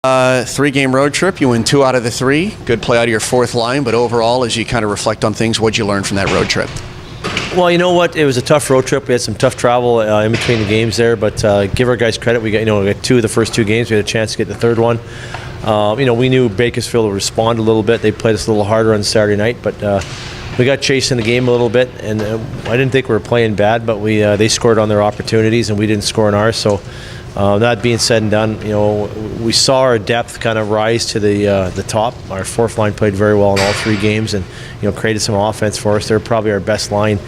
Three-game road trip. You win 2 out of the 3. Good play out of your fourth line, but overall, as you kind of reflect on things, what'd you learn from that road trip? Well, you know what? It was a tough road trip. We had some tough travel in between the games there, but give our guys credit. We got 2 of the first 2 games. We had a chance to get the third one. We knew Bakersfield would respond a little bit. They played us a little harder on Saturday night, but we got chasing the game a little bit, and I didn't think we were playing bad, but they scored on their opportunities, and we didn't score on ours. So that being said and done, we saw our depth kind of rise to the top. Our fourth line played very well in all 3 games, and created some offense for us. They're probably our best line,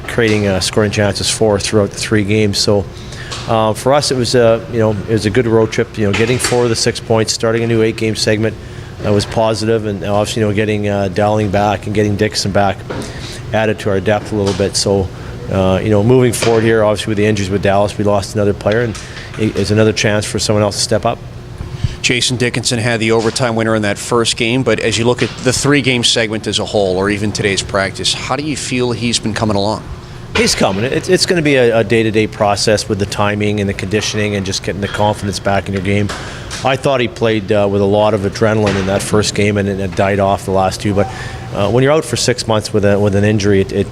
creating scoring chances throughout the 3 games. So for us, it was a good road trip. Getting 4 of the 6 points, starting a new 8-game segment was positive, and obviously getting Dowling back and getting Dixon back added to our depth a little bit. So moving forward here, obviously with the injuries with Dallas, we lost another player, and it's another chance for someone else to step up. Jason Dickinson had the overtime winner in that first game, but as you look at the 3-game segment as a whole, or even today's practice, how do you feel he's been coming along? He's coming. It's going to be a day-to-day process with the timing and the conditioning and just getting the confidence back in your game. I thought he played with a lot of adrenaline in that first game, and it died off the last 2. But when you're out for 6 months with an injury, it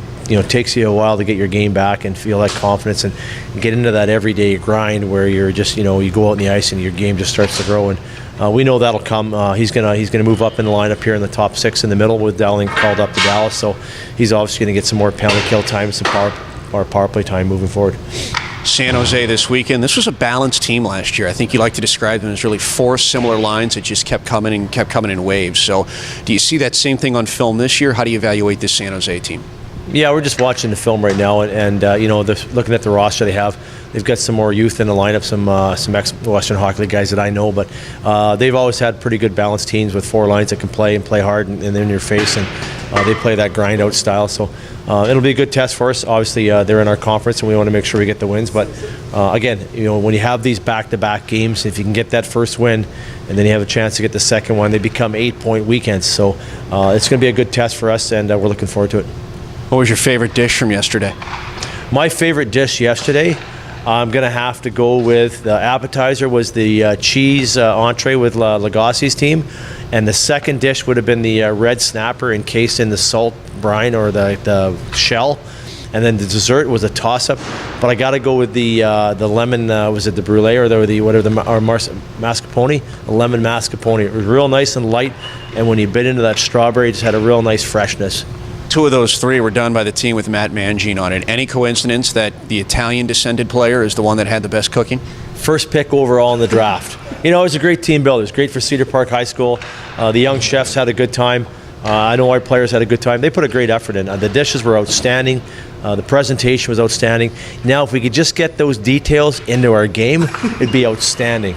takes you a while to get your game back and feel that confidence and get into that everyday grind where you're just you go out on the ice and your game just starts to grow. And we know that'll come. He's gonna move up in the lineup here in the top 6 in the middle with Dowling called up to Dallas. So he's obviously going to get some more penalty kill time, some power play time moving forward. San Jose this weekend. This was a balanced team last year. I think you like to describe them as really 4 similar lines that just kept coming in waves. So do you see that same thing on film this year? How do you evaluate this San Jose team? Yeah, we're just watching the film right now, and looking at the roster they have. They've got some more youth in the lineup, some ex-Western Hockey League guys that I know, but they've always had pretty good balanced teams with 4 lines that can play hard and in your face, and they play that grind-out style. So it'll be a good test for us. Obviously, they're in our conference, and we want to make sure we get the wins. But again, when you have these back-to-back games, if you can get that first win, and then you have a chance to get the second one, they become 8-point weekends. So it's going to be a good test for us, and we're looking forward to it. What was your favorite dish from yesterday? My favorite dish yesterday, I'm going to have to go with the appetizer was the cheese entree with Lagasse's team, and the second dish would have been the red snapper encased in the salt brine or the shell, and then the dessert was a toss-up. But I got to go with the lemon. Was it the brulee or mascarpone? The lemon mascarpone. It was real nice and light, and when you bit into that strawberry, it just had a real nice freshness. 2 of those 3 were done by the team with Matt Mangine on it. Any coincidence that the Italian-descended player is the one that had the best cooking? First pick overall in the draft. It was a great team builder. It was great for Cedar Park High School. The young chefs had a good time. I know our players had a good time. They put a great effort in. The dishes were outstanding. The presentation was outstanding. Now, if we could just get those details into our game, it'd be outstanding.